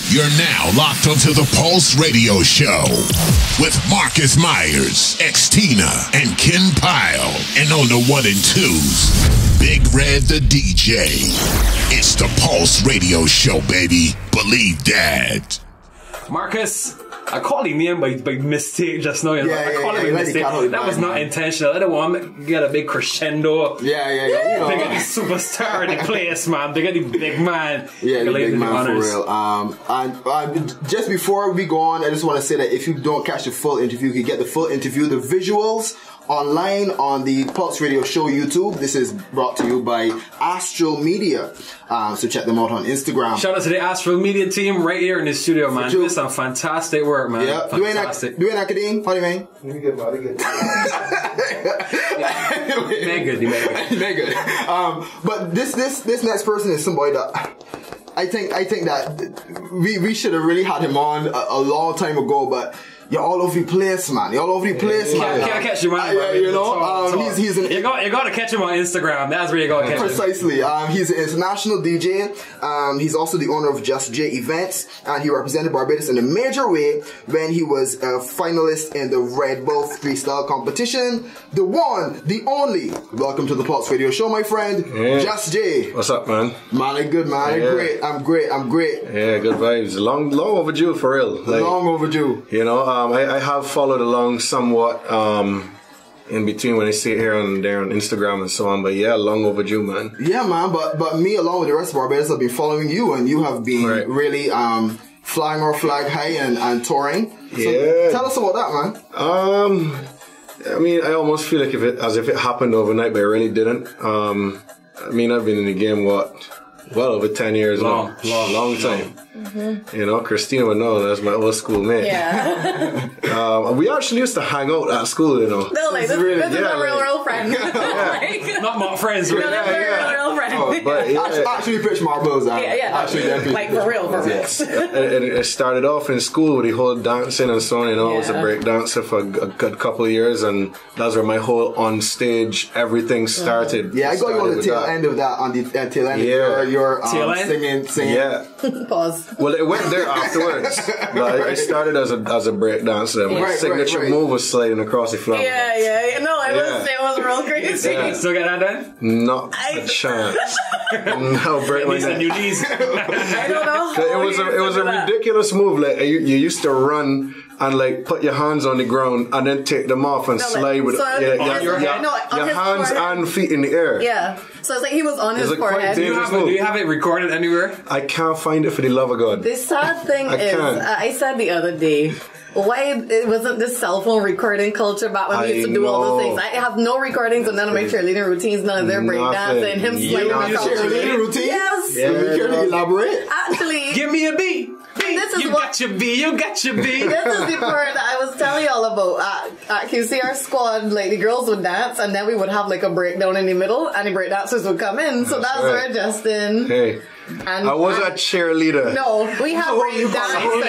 You're now locked onto the Pulse Radio Show with Marcus Myers, X-Tina, and Ken Pyle. And on the 1 and 2s, Big Red the DJ. It's the Pulse Radio Show, baby. Believe that. Marcus, I called him name by mistake just now. I called him by mistake. That was not intentional. I don't want to get a big crescendo. Yeah. They got the superstar in the place, man. They got the big man. Yeah, the big man for real. And just before we go on, I just want to say that if you don't catch the full interview, you can get the full interview, the visuals, online on the Pulse Radio Show YouTube. This is brought to you by Astral Media. So check them out on Instagram. Shout out to the Astral Media team right here in the studio, man. This is some fantastic work, man. Yeah. Fantastic. Doing academe? How do you mean? You good, man. You good. Good. But this next person is somebody that I think that we should have really had him on a long time ago, but you're all over the place, man. You're all over the place, man. Can't catch him on. You know, he's an. You got to catch him on Instagram. That's where you got to catch him. Precisely. He's an international DJ. He's also the owner of Just J Events, and he represented Barbados in a major way when he was a finalist in the Red Bull freestyle competition. The one, the only. Welcome to the Pulse Radio Show, my friend. Yeah. Just J. What's up, man? Man, I'm good, man. Yeah. I'm great. Yeah, good vibes. Long overdue for real. Long overdue. You know. I have followed along somewhat in between when I see it here on Instagram and so on, but yeah, long overdue, man. Yeah, man, but me along with the rest of Barbados have been following you, and you have been really flying our flag high and touring. So yeah. Tell us about that, man. I mean, I almost feel like as if it happened overnight, but it really didn't. I mean, I've been in the game, well over 10 years now. Long time. Mm-hmm. You know, Christina would know, that's my old school mate. Yeah. We actually used to hang out at school, you know. No, like, this is a real friend. Not my friends, really. Real friend. Oh, but yeah. Actually pitch marbles out. Actually, like for real. Yes. And it started off in school with the whole dancing and so on, you know. I was a break dancer for a good couple of years, and that's where my whole on stage everything started. Yeah, I got you on the tail end of that, on the tail end of your singing. Yeah. Pause. Well, it went there afterwards. But I started as a break dancer. My signature move was sliding across the floor. Yeah. No, it was real crazy. Yeah. Still get that done? Not a chance. No, break my neck. I don't know. It was a ridiculous move. Like you used to run and like put your hands on the ground and then take them off and slide with your hands and feet in the air. Yeah. So it's like he was on his forehead. Do you have it recorded anywhere? I can't find it for the love of God. The sad thing is, I said the other day, why it wasn't this cell phone recording culture back when we used to do all those things. I have no recordings of none of my cheerleading routines, none of their breakdancing, him sliding across cheerleading routines? Yes. Yeah, we can elaborate. Actually, give me a beat. You got your beat. This is the part that I was telling y'all about. At QCR squad, like the girls would dance, and then we would have like a breakdown in the middle, and the breakdancers would come in. So that's where Justin. Hey. I was a cheerleader. No, we have break dancers.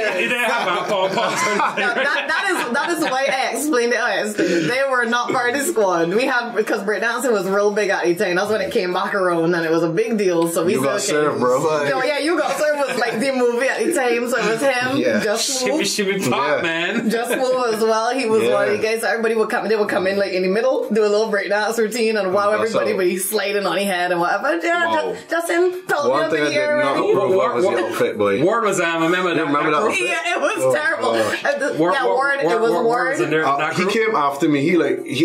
That is why I explained it. They were not part of the squad. We had, because breakdancing was real big at the time. That's when it came back around, and it was a big deal. So we you got served, bro. No, yeah, You Got Served was like the movie at the time. So it was him, Just Move. Shimmy pop, man. Just Move as well. He was one of the guys. Everybody would come. They would come in like in the middle, do a little breakdance routine, and wow, everybody would be sliding on his head and whatever. Yeah, Justin told me up in the air. What was the outfit, boy? Ward was I remember that. Yeah, it was terrible. Ward. It was Ward. He came after me.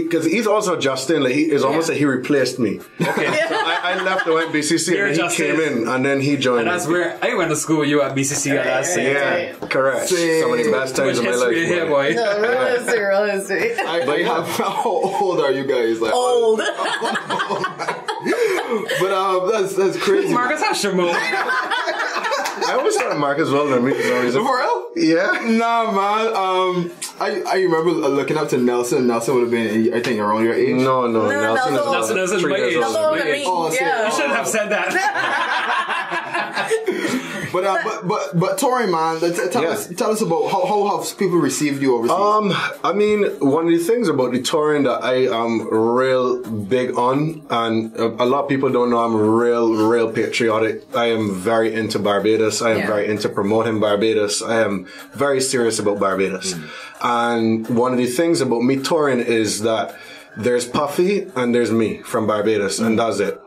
Because he's also Justin. Like it's almost like he replaced me. Okay. So I left and went BCC, and then he came in, and then he joined. And that's where I went to school with you at BCC. Correct. Some of the best times of my life. Here, boy. No, real history. How old are you guys? Like, old. But that's crazy. Marcus, how's your move? I always thought Marcus was older than me. For real? Yeah. Nah, man. I remember looking up to Nelson. Nelson would have been, I think, around your age. No. Nelson is 3 years old. Oh, you shouldn't have said that. But touring, man, tell us about how have people received you overseas? I mean, one of the things about the touring that I am real big on, and a lot of people don't know I'm real patriotic. I am very into Barbados. I am very into promoting Barbados. I am very serious about Barbados. And one of the things about me touring is that there's Puffy and there's me from Barbados, and that's it.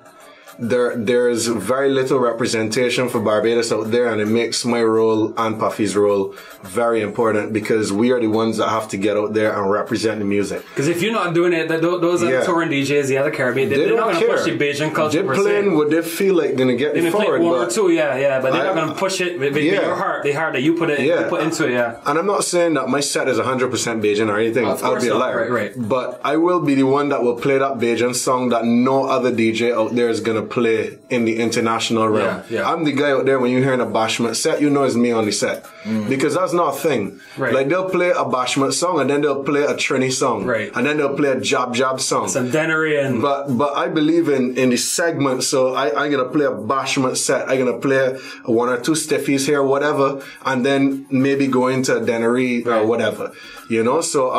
There's very little representation for Barbados out there, and it makes my role and Puffy's role very important because we are the ones that have to get out there and represent the music. Because if you're not doing it, those are touring DJs, the other Caribbean, they're not going to push the Bajan culture. They're playing what they feel like they're going to get they forward. Play one or two, but they're not going to push it with your heart, the heart that you put into it, And I'm not saying that my set is 100% Bajan or anything. I'll be a liar. Right. But I will be the one that will play that Bajan song that no other DJ out there is going to play in the international realm. I'm the guy out there when you hear a bashment set, you know it's me on the set. Because that's not a thing. Right. Like they'll play a bashment song and then they'll play a Trini song. Right. And then they'll play a jab song. Some Dennery and... But I believe in the segment, so I'm going to play a bashment set. I'm going to play one or two stiffies here, whatever, and then maybe go into a Dennery or whatever. You know, so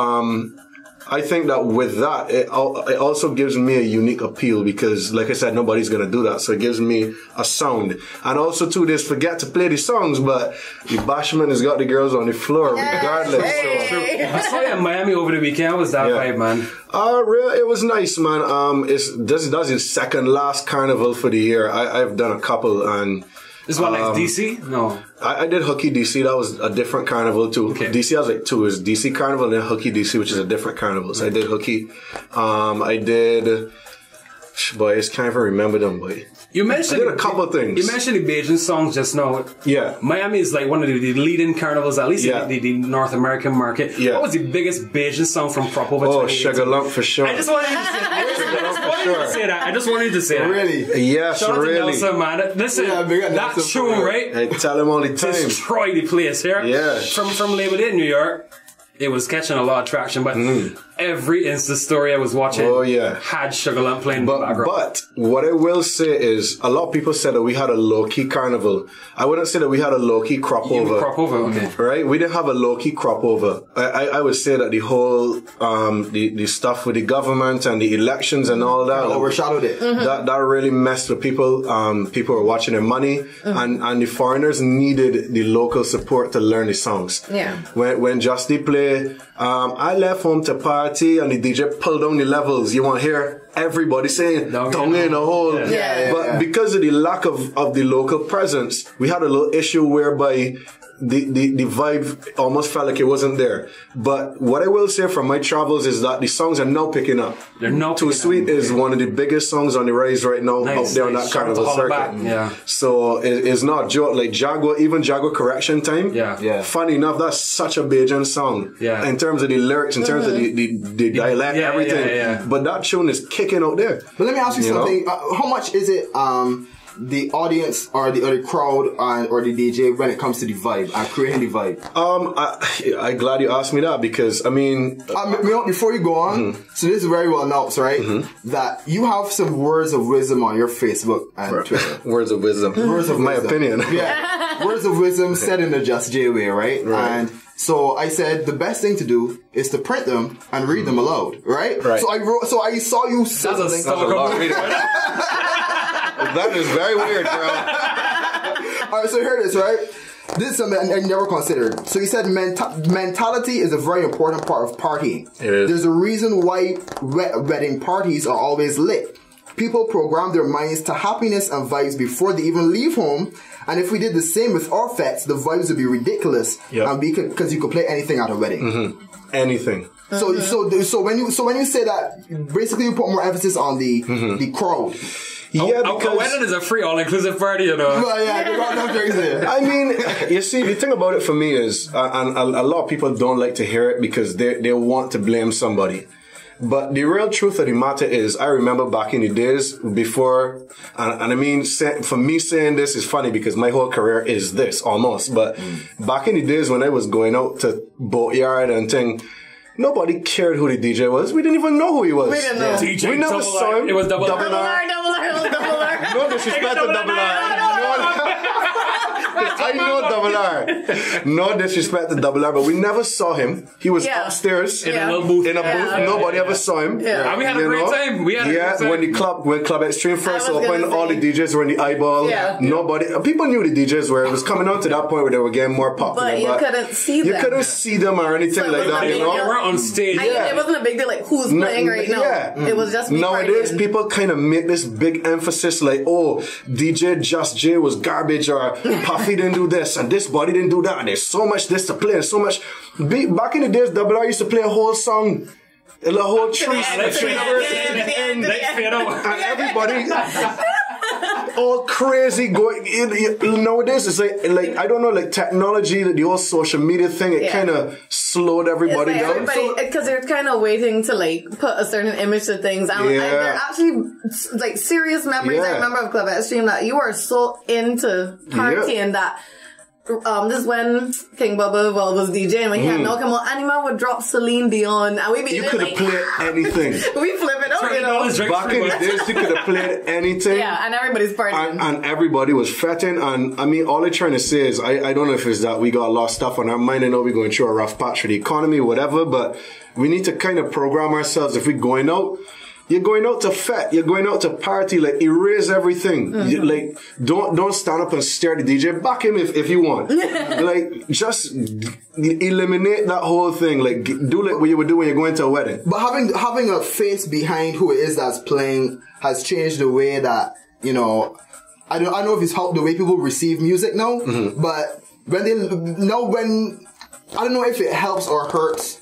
I think that with that, it also gives me a unique appeal because, like I said, nobody's going to do that. So it gives me a sound. And also, too, they forget to play the songs, but the bashment has got the girls on the floor regardless. Hey. So. I saw you in Miami over the weekend. How was that vibe, man? It was nice, man. This is the second last carnival for the year. I've done a couple, and... This one like DC? No. I did Hooky DC. That was a different carnival too. Okay. DC has like two. It's DC Carnival and then Hooky DC, which is a different carnival. So I did Hooky. I did... Boy, I can't even remember them, boy. You mentioned... I did a couple of things. You mentioned the Bajan songs just now. Yeah. Miami is like one of the leading carnivals, at least in the North American market. Yeah. What was the biggest Bajan song from Propo? Oh, Sugar Lump for sure. I just wanted to say that. I just wanted to say that. Really? Yes, Shout out really. to Nelson, man. Listen, that tune, right? I tell him all the time. Destroy the place here. Yeah. From Labor Day in New York, it was catching a lot of traction, but every Insta story I was watching had Sugar Lump playing in the background. But what I will say is, a lot of people said that we had a low-key carnival. I wouldn't say that we had a low-key crop over. Crop over, okay. Right? We didn't have a low-key crop over. I would say that the whole, the stuff with the government and the elections and all that. Overshadowed it. That really messed with people. People were watching their money and the foreigners needed the local support to learn the songs. Yeah. When Justy play, I left home to party and the DJ pulled down the levels. You want to hear everybody saying, "Down in a hole." But because of the lack of the local presence, we had a little issue whereby the vibe almost felt like it wasn't there. But what I will say from my travels is that the songs are now picking up. They're now Too Sweet is one of the biggest songs on the rise right now out there on that carnival circuit. Yeah. So it's not joke. Like Jaguar, even Jaguar Correction Time. Yeah. Funny enough, that's such a Bajan song. Yeah. In terms of the lyrics, in terms of the dialect, everything. Yeah. But that tune is kicking out there. But let me ask you something. How much is it the audience or the crowd or the DJ when it comes to the vibe and creating the vibe? I'm glad you asked me that because I mean, before you go on, so this is very well announced, right? That you have some words of wisdom on your Facebook and Twitter. Words of wisdom. Words of my opinion. Yeah, words of wisdom said in a Just J way, right? And so I said the best thing to do is to print them and read them aloud, right? So I saw you say something. That's a lot of reading. That is very weird, bro. Alright, so here it is, right? This is something I never considered. So you said mentality is a very important part of partying. It is. There's a reason why wedding parties are always lit. People program their minds to happiness and vibes before they even leave home. And if we did the same with our fests, the vibes would be ridiculous. And because you could play anything at a wedding. Anything. So when you say that, basically you put more emphasis on the crowd. Yeah, because a wedding is a free all-inclusive party, you know. Well, yeah, they got no drinks there. I mean, you see, the thing about it for me is, and a lot of people don't like to hear it because they want to blame somebody. But the real truth of the matter is, I remember back in the days before, and I mean, for me saying this is funny because my whole career is this almost. But back in the days when I was going out to Boatyard and thing, nobody cared who the DJ was. We didn't even know who he was. We didn't know. DJ we never saw him. It was double R. Double R. No disrespect to double R. I know Double R. No disrespect to Double R, but we never saw him. He was upstairs in a little booth. In a booth. Nobody ever saw him. Yeah. And we had a great time. We had a great time. When Club Extreme first opened, all the DJs were in the eyeball. Yeah. Nobody, people knew the DJs were. It was coming on to that point where they were getting more popular. But you couldn't see them. You couldn't see them or anything so like that. They weren't on stage. It wasn't a big deal. Like who's playing right now? Yeah. It was just me. Nowadays, people kind of make this big emphasis, like, oh, DJ Just J was garbage, or Puffy didn't do this, and this body didn't do that, and there's so much this to play, and so much. Back in the days, Double R used to play a whole song. A whole tree. And everybody all crazy going. Nowadays, it's like I don't know, like technology, the whole social media thing, it kind of slowed everybody down. Because they're kind of waiting to like put a certain image to things. And they're actually like serious memories. I remember of Club Extreme that you were so into partying that. This is when King Bubba was DJing. When he had no come on, Anima would drop Celine Dion, and we be you could have played anything. We flip it up, you know. Back in the days, you could have played anything. Yeah, and everybody's partying, and everybody was fretting. And I mean, all they're trying to say is, I don't know if it's that we got a lot of stuff on our mind. I know we're going through a rough patch for the economy, whatever. But we need to kind of program ourselves. If we're going out. You're going out to fete. You're going out to party. Like, erase everything. You, like, don't stand up and stare at the DJ. Back him if you want. Like, just eliminate that whole thing. Like, do like what you would do when you're going to a wedding. But having a face behind who it is that's playing has changed the way that, you know, I don't know if it's helped the way people receive music now, but I don't know if it helps or hurts.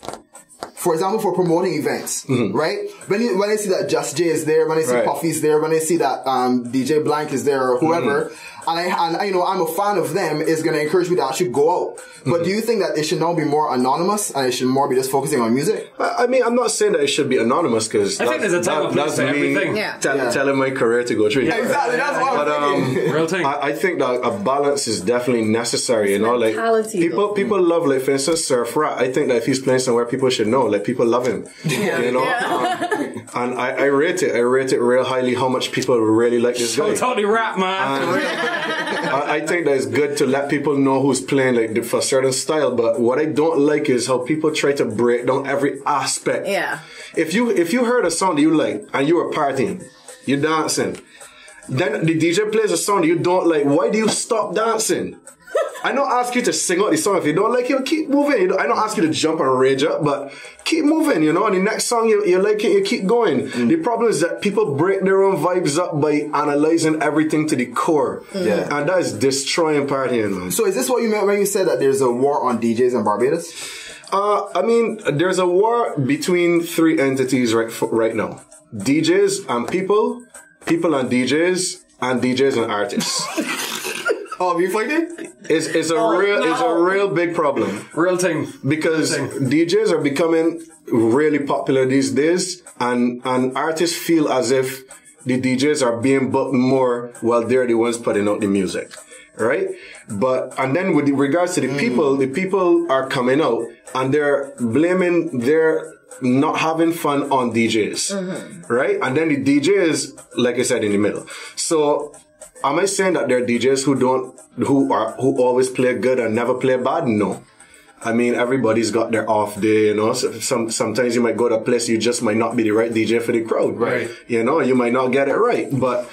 For example, for promoting events, right? When I see that Just J is there, when I see Puffy's there, when I see that DJ Blank is there or whoever, and I know I'm a fan of them, is going to encourage me to actually go out. But do you think that it should now be more anonymous and it should more be just focusing on music? I mean, I'm not saying that it should be anonymous because I think there's a time and place for everything. Telling my career to go through. Exactly, that's what I'm thinking. Real thing. I think that a balance is definitely necessary. You know, like people love, like for instance, Surf Rat. I think that if he's playing somewhere, people should know. Like people love him. You know, and I rate it. I rate it real highly how much people really like this guy. Totally rap, man. I think that it's good to let people know who's playing like for a certain style, but what I don't like is how people try to break down every aspect. Yeah. If you heard a song that you like and you were partying, you're dancing, then the DJ plays a song that you don't like, why do you stop dancing? I don't ask you to sing out the song. If you don't like it, keep moving. I don't ask you to jump and rage up, but keep moving, you know. And the next song, you like it, you keep going. The problem is that people break their own vibes up by analyzing everything to the core. Yeah. And that is destroying partying, man. So is this what you meant when you said that there's a war on DJs in Barbados? I mean, there's a war between three entities right now. DJs and people and DJs, and DJs and artists. Oh, you fighting? It's a real big problem. Real thing. Because DJs are becoming really popular these days, and artists feel as if the DJs are being booked more while they're the ones putting out the music. Right? And then with regards to the people are coming out and they're blaming their not having fun on DJs. Right? And then the DJs, like I said, in the middle. So, am I saying that there are DJs who always play good and never play bad? No. I mean, everybody's got their off day, you know. So sometimes you might go to a place, you just might not be the right DJ for the crowd. Right. You know, you might not get it right. But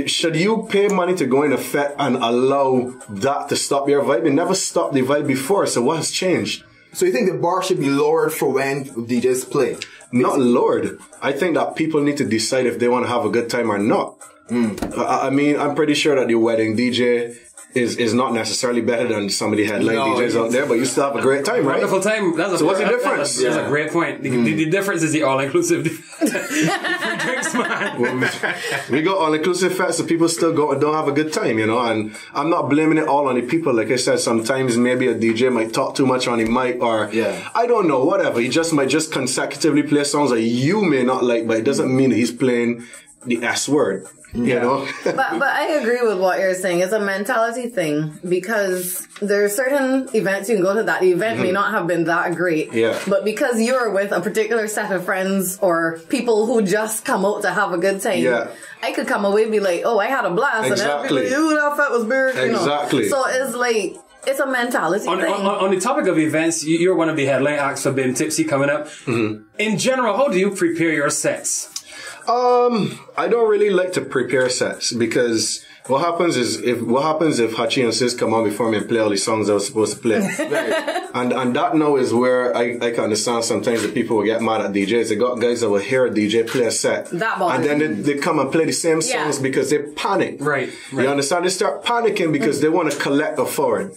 should you pay money to go in a fete and allow that to stop your vibe? It never stopped the vibe before, so what has changed? So you think the bar should be lowered for when DJs play? Not lowered. I think that people need to decide if they want to have a good time or not. I mean, I'm pretty sure that the wedding DJ is not necessarily better than some of the headline DJs out there, but you still have a great time, right? Wonderful time. So what's the difference? That's a great point. The difference is the all-inclusive drinks, man. We got all-inclusive fest, so people still don't have a good time, you know, and I'm not blaming it all on the people. Like I said, sometimes maybe a DJ might talk too much on the mic, or I don't know, whatever. He might just consecutively play songs that you may not like, but it doesn't mean that he's playing the S word. You know? but I agree with what you're saying. It's a mentality thing because there are certain events you can go to that event may not have been that great. Yeah. But because you're with a particular set of friends or people who just come out to have a good time, I could come away and be like, oh, I had a blast. Exactly. And everybody, that fat was weird. Exactly. You know? So it's like, it's a mentality thing. On the topic of events, you're one of the headline acts for Bim Tipsy coming up. In general, how do you prepare your sets? I don't really like to prepare sets because what happens if Hachi and Sis come on before me and play all the songs I was supposed to play. and that now is where I can understand sometimes that people will get mad at DJs. They got guys that will hear a DJ play a set and then they come and play the same songs because they panic. Right. You understand? They start panicking because they want to collect a forward.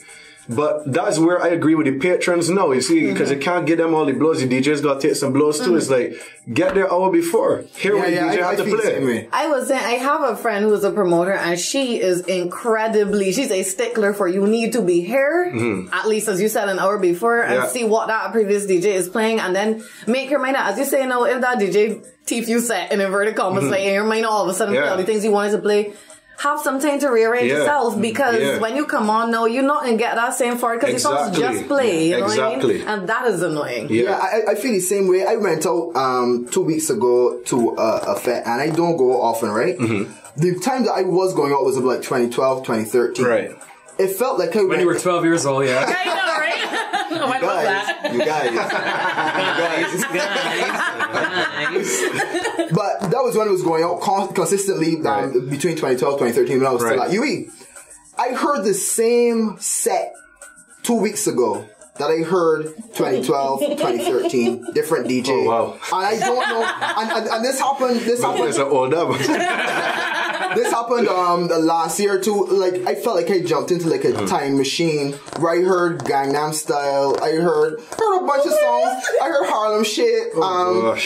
But that's where I agree with the patrons now, you see, because they can't get them all the blows. The DJs got to take some blows too. It's like, get there hour before. Hear what the DJ had to play. I was saying, I have a friend who's a promoter and she is she's a stickler for you need to be here, at least as you said, an hour before and see what that previous DJ is playing and then make your mind up. As you say, no, if that DJ teeth you set in inverted commas, like in your mind all of a sudden play all the things you wanted to play, have some time to rearrange yourself because when you come on now, you're not going to get that same forward because the songs just play. You know what I mean? And that is annoying. Yeah, I feel the same way. I went out 2 weeks ago to a fete and I don't go often, right? The time that I was going out was about 2012, 2013. Right. It felt like when you were 12 years old, I know, right? You guys. But that was when I was going out consistently between 2012 2013 when I was still at UE. I heard the same set 2 weeks ago that I heard 2012, 2013, different DJ. Oh, wow. And I don't know. And this happened. It's an old album. This happened the last year or two. Like I felt like I jumped into like a time machine where I heard Gangnam Style. I heard a bunch of songs. I heard Harlem Shit. I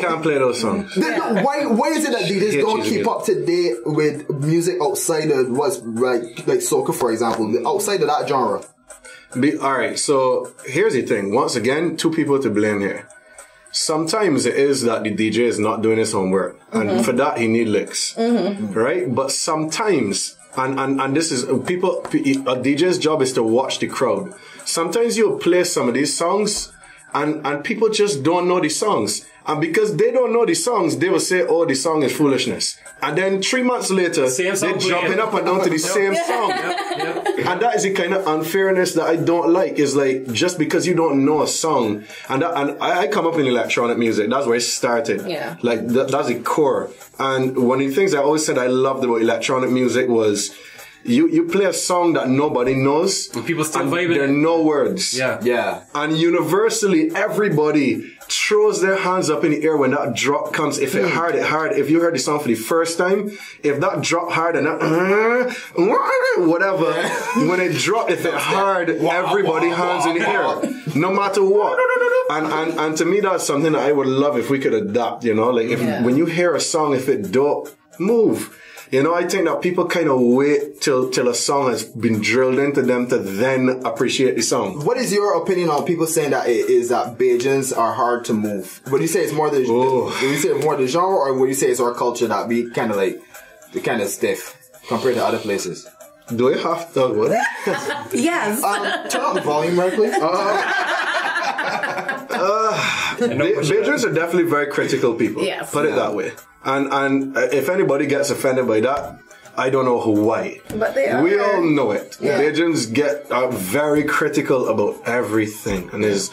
can't play those songs. Why is it that DJs don't keep up to date with music outside of what's like soca, for example, outside of that genre? Alright, so here's the thing. Once again, two people to blame here. Sometimes it is that the DJ is not doing his homework. And for that, he needs licks. Right? But sometimes, and this is, a DJ's job is to watch the crowd. Sometimes you'll play some of these songs and people just don't know the songs. And because they don't know the songs, they will say, oh, the song is foolishness. And then 3 months later, they're jumping up and down to the same song. And that is the kind of unfairness that I don't like. Is like, just because you don't know a song, and I come up in electronic music. That's where it started. Like, that's the core. And one of the things I always said I loved about electronic music was, you play a song that nobody knows. And people still vibing. There are no words. And universally, everybody throws their hands up in the air when that drop comes. If it hard, if you heard the song for the first time, if that drop hard and that, whatever, when it drop, if it hard, everybody hands in the air. No matter what. And to me, that's something that I would love if we could adapt, you know? Like, when you hear a song, if it dope, move. You know, I think that people kind of wait till a song has been drilled into them to then appreciate the song. What is your opinion on people saying that it is that Bajans are hard to move? Would you say it's more the genre, or would you say it's our culture that be kind of like the kind of stiff compared to other places? Do I have to? What? Yes. Turn up the volume right quick. Bajans are definitely very critical people. Yes. Put it that way. And if anybody gets offended by that, I don't know why. But they are. We all know it. Bajans get very critical about everything, and it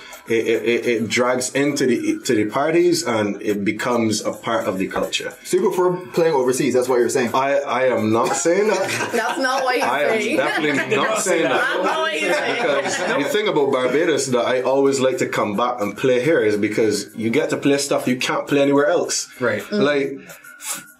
drags into the parties, and it becomes a part of the culture. So you prefer playing overseas? That's what you're saying. I am not saying that. That's not what you're saying. I am definitely not saying that. That's not what you're saying. Because the thing about Barbados that I always like to come back and play here is because you get to play stuff you can't play anywhere else. Right. Like,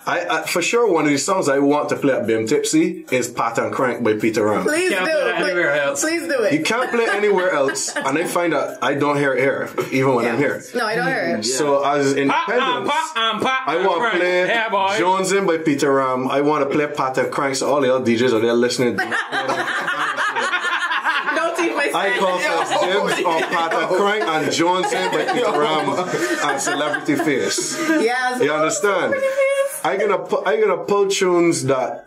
I for sure one of these songs I want to play at Bim Tipsy is Pat and Crank by Peter Ram. Please do it. Please do it. You can't play anywhere else, and I find that I don't hear it here, even when I'm here. No, I don't hear it. So as independents, I want to play Jones In by Peter Ram. I want to play Pat and Crank, so all the other DJs are there listening. Don't teach my I call first dibs on Pata Crank and Johnson by Peter Ram and Celebrity Face. Yes. You understand? I gonna pull tunes that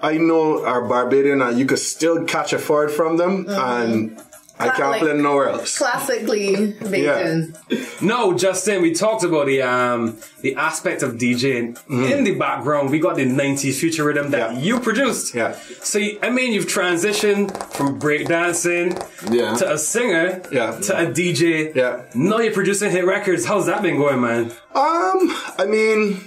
I know are Barbadian and you could still catch a chord from them, and I can't play nowhere else. Classically Bajan. Yeah. No, Justin, we talked about the aspect of DJing. In the background, we got the 90s future rhythm that you produced. Yeah. So, you've transitioned from breakdancing to a singer to a DJ. Yeah. Now you're producing hit records. How's that been going, man? I mean,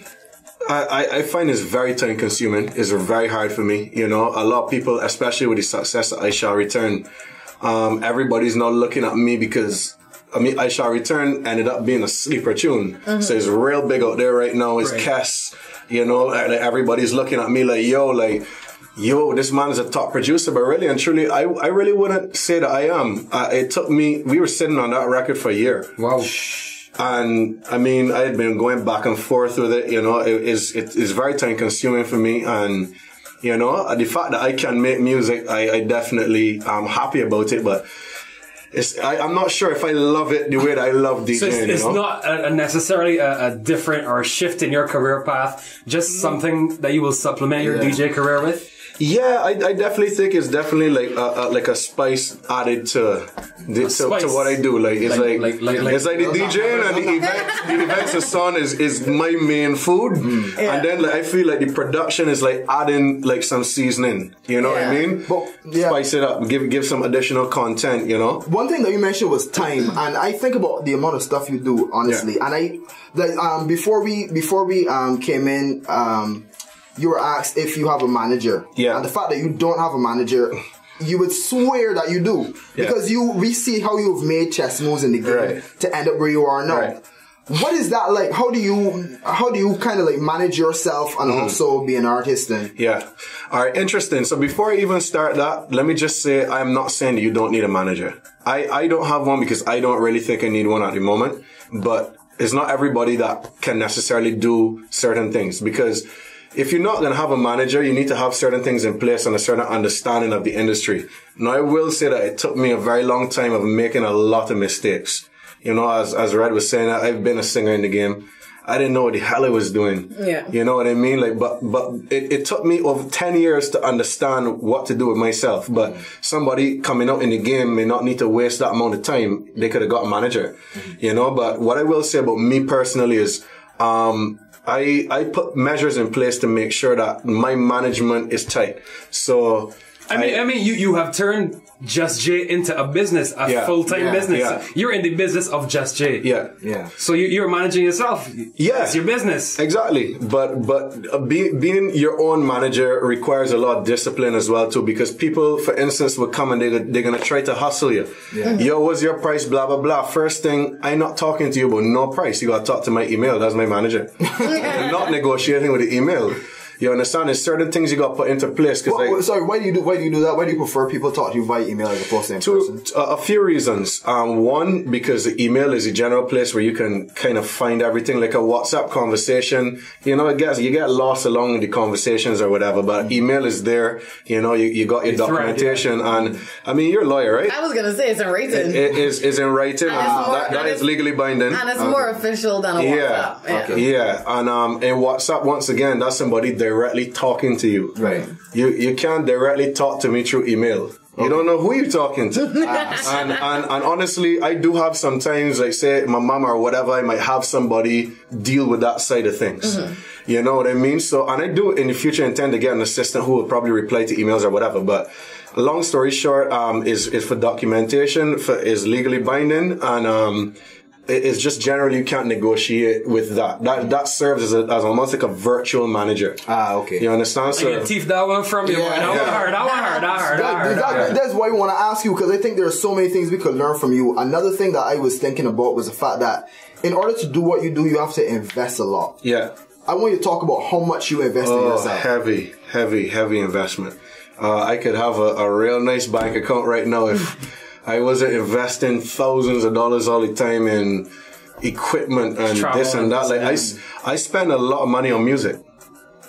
I find it's very time consuming. It's very hard for me. You know, a lot of people, especially with the success of I Shall Return, everybody's now looking at me because, I Shall Return ended up being a sleeper tune. So it's real big out there right now. It's Kess, you know, like everybody's looking at me like, yo, this man is a top producer. But really and truly, I really wouldn't say that I am. It took me, we were sitting on that record for a year. Wow. And I mean, I had been going back and forth with it, you know, it's very time consuming for me. And, you know, the fact that I can make music, I definitely am happy about it, but I'm not sure if I love it the way that I love DJing. So it's not necessarily a different or a shift in your career path, just something that you will supplement your DJ career with? Yeah, I definitely think it's definitely like a spice added to what I do. Like it's like the DJing and the events and son is my main food, and then I feel like the production is like adding like some seasoning. You know what I mean? But spice it up, give some additional content. You know. One thing that you mentioned was time, and I think about the amount of stuff you do honestly, and before we came in. You were asked if you have a manager. Yeah. And the fact that you don't have a manager, you would swear that you do. Because we see how you've made chess moves in the game to end up where you are now. Right. What is that like? How do you kind of like manage yourself and also be an artist then? Yeah. All right, interesting. So before I even start that, let me just say I'm not saying that you don't need a manager. I don't have one because I don't really think I need one at the moment. But it's not everybody that can necessarily do certain things, because if you're not going to have a manager, you need to have certain things in place and a certain understanding of the industry. Now, I will say that it took me a very long time of making a lot of mistakes. You know, as Red was saying, I've been a singer in the game. I didn't know what the hell I was doing. Yeah. You know what I mean? Like, but it took me over 10 years to understand what to do with myself. But somebody coming out in the game may not need to waste that amount of time. They could have got a manager, you know? But what I will say about me personally is, I put measures in place to make sure that my management is tight. So I mean, you have turned Just J into a business, a full-time business. Yeah. You're in the business of Just J. Yeah. So you're managing yourself. Yeah. It's your business. Exactly. But being your own manager requires a lot of discipline as well too, because people, for instance, will come and they're going to try to hustle you. Yeah. Yo, what's your price? Blah, blah, blah. First thing, I'm not talking to you about no price. You got to talk to my email. That's my manager. I'm not negotiating with the email. You understand? There's certain things you got to put into place. Sorry, why do you do that? Why do you prefer people talk to you via email as opposed to in person? A few reasons. One, because the email is a general place where you can kind of find everything, like a WhatsApp conversation. You know, you get lost along the conversations or whatever, but email is there. You know, you got your documentation, and I mean, you're a lawyer, right? I was gonna say it's in writing. It is in writing. That is legally binding, and it's more official than a WhatsApp. And in WhatsApp, once again, that's somebody directly talking to you. Right. You can't directly talk to me through email. Okay. You don't know who you're talking to. and honestly, I do have sometimes, like say my mom or whatever, I might have somebody deal with that side of things. Mm-hmm. You know what I mean? So, and I do in the future intend to get an assistant who will probably reply to emails or whatever. But long story short, is for documentation, is legally binding, and it's just generally you can't negotiate with that. That serves as almost like a virtual manager. Okay. You understand? So I can teeth that one from you. That hard. That's why I want to ask you, because I think there are so many things we could learn from you. Another thing that I was thinking about was the fact that in order to do what you do, you have to invest a lot. Yeah. I want you to talk about how much you invest in yourself. Heavy investment. I could have a real nice bank account right now if I wasn't investing thousands of dollars all the time in equipment and this and that. Like I spend a lot of money on music.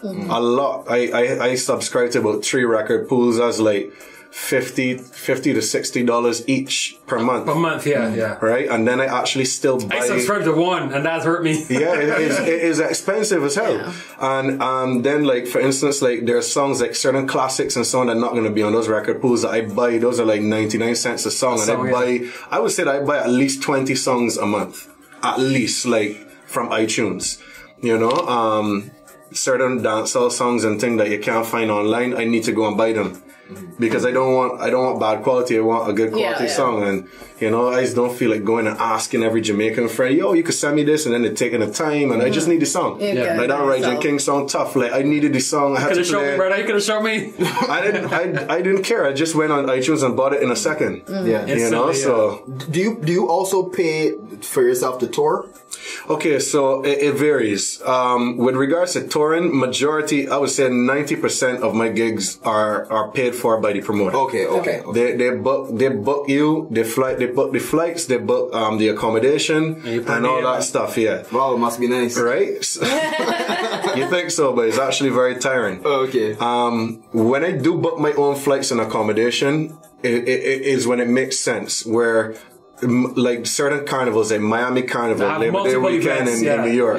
A lot. I subscribe to about 3 record pools. That's like $50 to $60 each per month. Per month, yeah. Right? And then I actually still buy... I subscribed to one, and that's hurt me. Yeah, it is expensive as hell. Yeah. And then, like, for instance, like, there are songs, like, certain classics and so on that are not going to be on those record pools that I buy. Those are, like, 99 cents a song. I would say that I buy at least 20 songs a month. At least, like, from iTunes. You know? Certain dancehall songs and things that you can't find online, I need to go and buy them. Because I don't want bad quality. I want a good quality song, and you know, I just don't feel like going and asking every Jamaican friend, "Yo, you could send me this," and then they're taking the time, and I just need the song. Like that Reggie King song, Tough. Like I needed the song. I had to play. You could have shown me. I didn't care. I just went on iTunes and bought it in a second. You know. So do you also pay for yourself to tour? Okay, so it varies. With regards to touring, majority, I would say 90% of my gigs are paid for by the promoter. Okay. They book you, they book the flights, they book the accommodation and all that stuff. Yeah. Wow, it must be nice, right? You think so, but it's actually very tiring. Okay. When I do book my own flights and accommodation, it is when it makes sense. Where like certain carnivals, like Miami Carnival, Labor Day weekend in New York.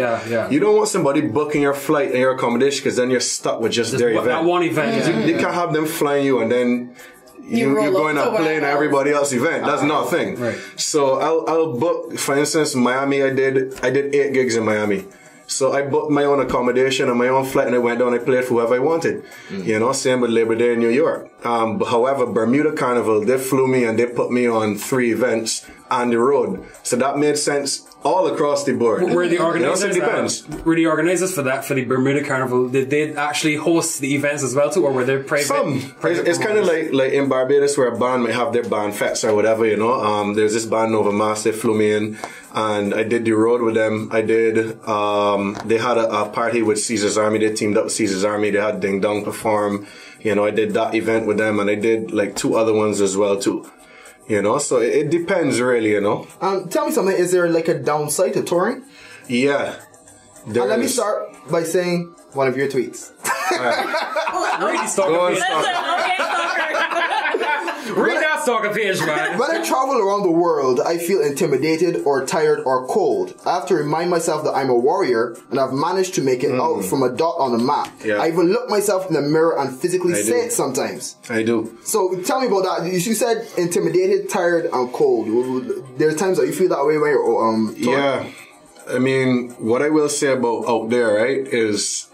You don't want somebody booking your flight and your accommodation because then you're stuck with just their event. That one event. You can't have them flying you and then you're going to play in everybody else's event. That's not a thing. Right. So I'll book, for instance, Miami. I did 8 gigs in Miami. So I booked my own accommodation and my own flight, and I went down and I played for whoever I wanted. You know, same with Labor Day in New York. However, Bermuda Carnival, they flew me and they put me on 3 events on the road. So that made sense all across the board. Were the organizers, it depends. Were the organizers for the Bermuda Carnival, did they actually host the events as well too, or were they private? It's kind of like in Barbados where a band might have their band fets or whatever, you know. There's this band Nova Mass, they flew me in and I did the road with them. I did, they had a party with Caesar's Army, they teamed up with Caesar's Army, they had Ding Dong perform, you know, I did that event with them and I did like 2 other ones as well too. You know, so it depends really, you know. Tell me something, is there like a downside to touring? Yeah. Let me start by saying one of your tweets. Really stalker Read that stalker page, man. When I travel around the world, I feel intimidated or tired or cold. I have to remind myself that I'm a warrior and I've managed to make it out from a dot on the map. I even look myself in the mirror and physically say it sometimes. I do. So tell me about that. You said intimidated, tired, and cold. There's times that you feel that way when you're yeah. I mean, what I will say about out there, right, is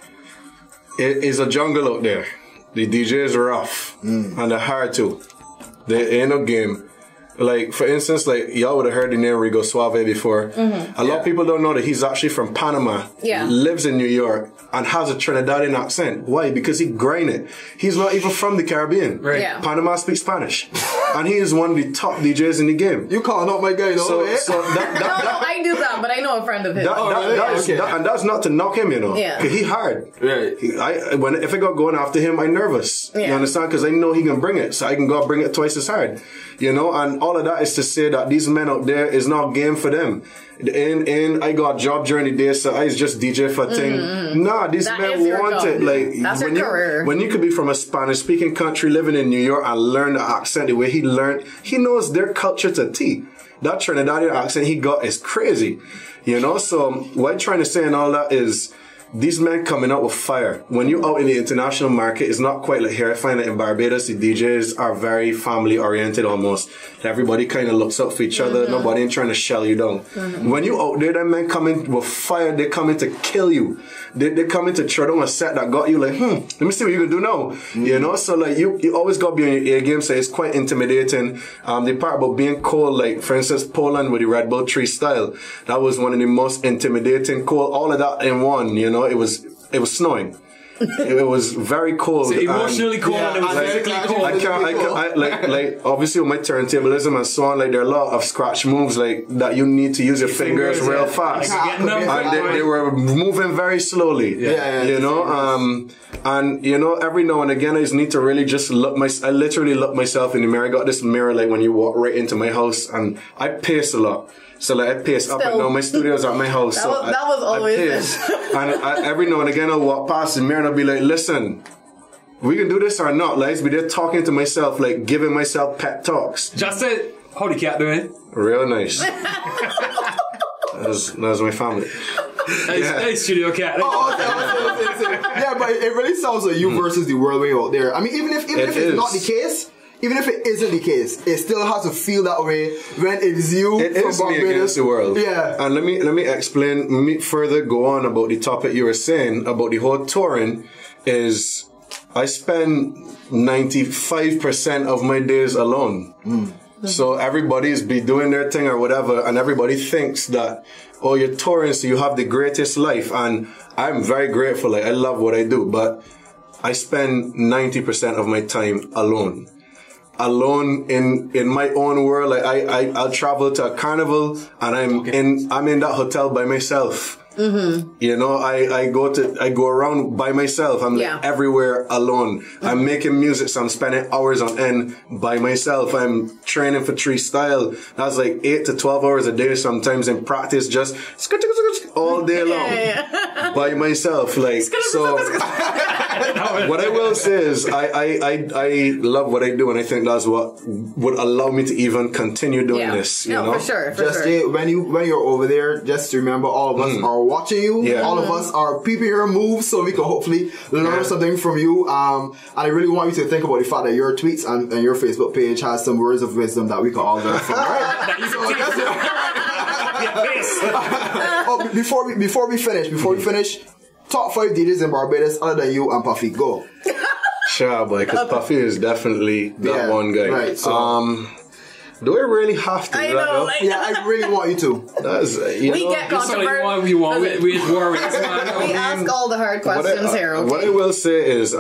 it is a jungle out there. The DJs are rough and they're hard too. They ain't no game. Like, for instance, like, y'all would have heard the name Rigo Suave before. A lot of people don't know that he's actually from Panama, lives in New York, and has a Trinidadian accent. Why? Because he grind it. He's not even from the Caribbean. Right. Yeah. Panama speaks Spanish. And he is one of the top DJs in the game. You calling out my guy, though? So that I do that, but I know a friend of his. And that's not to knock him, you know. Yeah. Cause he hard. Right. If I go going after him, I'm nervous. You understand? Because I know he can bring it. So I can go bring it twice as hard. You know, and all of that is to say that these men out there is not game for them. And I got a job during the day, so I was just DJ for a thing. Nah, these men want it. Like, that's your career. When you could be from a Spanish-speaking country living in New York and learn the accent the way he learned, he knows their culture to T. That Trinidadian accent he got is crazy. You know, so what I'm trying to say and all that is, these men coming out with fire. When you're out in the international market, it's not quite like here. I find that in Barbados, the DJs are very family oriented almost. Everybody kind of looks up for each other. Nobody ain't trying to shell you down. When you out there, them men coming with fire, they coming to kill you. They coming to throw down a set that got you like, let me see what you can do now. You know, so like you always got to be on your A game, so it's quite intimidating. The part about being cold, like for instance, Poland with the Red Bull Tree style, that was one of the most intimidating cold, all of that in one, you know. It was snowing. It was very cold. So emotionally cold and it was physically cold. I like obviously with my turntablism and so on, like there are a lot of scratch moves like that you need to use your fingers real fast. And they were moving very slowly. You know, and you know, every now and again I just need to really just I literally look myself in the mirror. I got this mirror like when you walk right into my house, and I pace a lot. So like I pace up and down. My studio's at my house. That was always I pace. And every now and again I'll walk past the mirror and I'll be like, listen, we can do this or not. Like, be there talking to myself, like giving myself pep talks. Just it. How the cat doing? Real nice. That's my family. Hey, studio cat. Yeah, but it really sounds like you versus the world way out there. I mean, even if it's not the case, even if it isn't the case, it still has to feel that way when it is you. It is me against the world. Yeah. And let me explain. Further go on about the topic you were saying about the whole touring. Is I spend 95% of my days alone. So everybody's be doing their thing or whatever, and everybody thinks that, oh, you're touring, so you have the greatest life. And I'm very grateful. Like, I love what I do, but I spend 90% of my time alone. Alone in my own world. Like, I'll travel to a carnival, and I'm in that hotel by myself. You know, I go around by myself. I'm like everywhere alone. I'm making music, so I'm spending hours on end by myself. I'm training for tree style. That's like 8 to 12 hours a day sometimes in practice, just all day long by myself. Like, so what I will say is I love what I do, and I think that's what would allow me to even continue doing this. You know? For sure. When you're over there, just remember all of us are watching you. All of us are peeping your moves, so we can hopefully learn something from you. And I really want you to think about the fact that your tweets and your Facebook page has some words of wisdom that we can all learn from. Before we finish, top 5 DJs in Barbados other than you and Puffy. Go. Sure, boy, because Puffy is definitely that one guy. Right. So, do I really have to? I know. I really want you to. We get controversial. We worry. We ask all the hard questions here. Okay? What I will say is,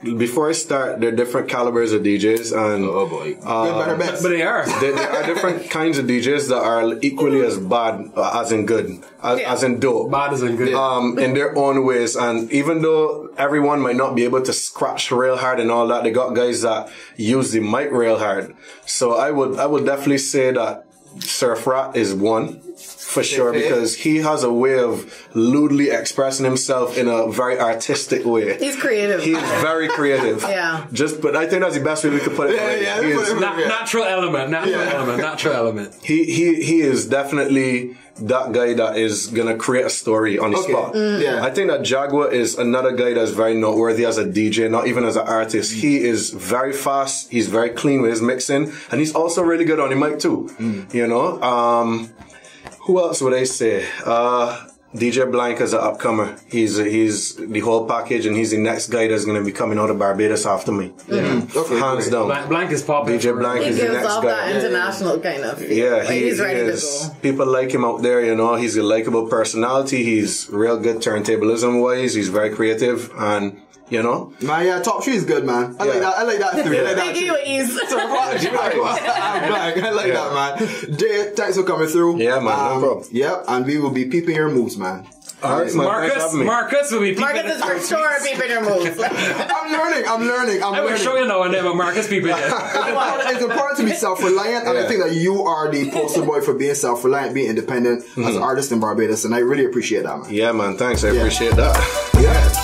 before I start, there are different calibers of DJs, and but they are. There are different kinds of DJs that are equally as bad as in good, as in dope. Bad as in good. In their own ways, and even though everyone might not be able to scratch real hard and all that, they got guys that use the mic real hard. So I would definitely say that Surf Rat is one. For sure, because he has a way of lewdly expressing himself in a very artistic way. He's creative. He's very creative. But I think that's the best way we could put it. Natural element. He is definitely that guy that is gonna create a story on the spot. I think that Jaguar is another guy that's very noteworthy as a DJ, not even as an artist. He is very fast. He's very clean with his mixing, and he's also really good on the mic too. You know. Who else would I say? DJ Blank is an upcomer. He's the whole package, and he's the next guy that's going to be coming out of Barbados after me. Hands down. Blank is popping. DJ Blank is the next guy. He gives off that international kind of feel. Yeah, he's ready to go. People like him out there, you know. He's a likable personality. He's real good turntablism-wise. He's very creative, and you know? Man, top 3 is good, man. I like that 3. I like that 3. I like that, man. Jay, thanks for coming through. Yeah, man, no problem. Yep, and we will be peeping your moves, man. Alright, Marcus will be peeping. Marcus is for sure peeping your moves. I'm learning. I will show you now and then, but Marcus peeping it. It's important to be self-reliant, and I think that you are the poster boy for being self-reliant, being independent as an artist in Barbados, and I really appreciate that, man. Yeah, man, thanks. I appreciate that. Yeah.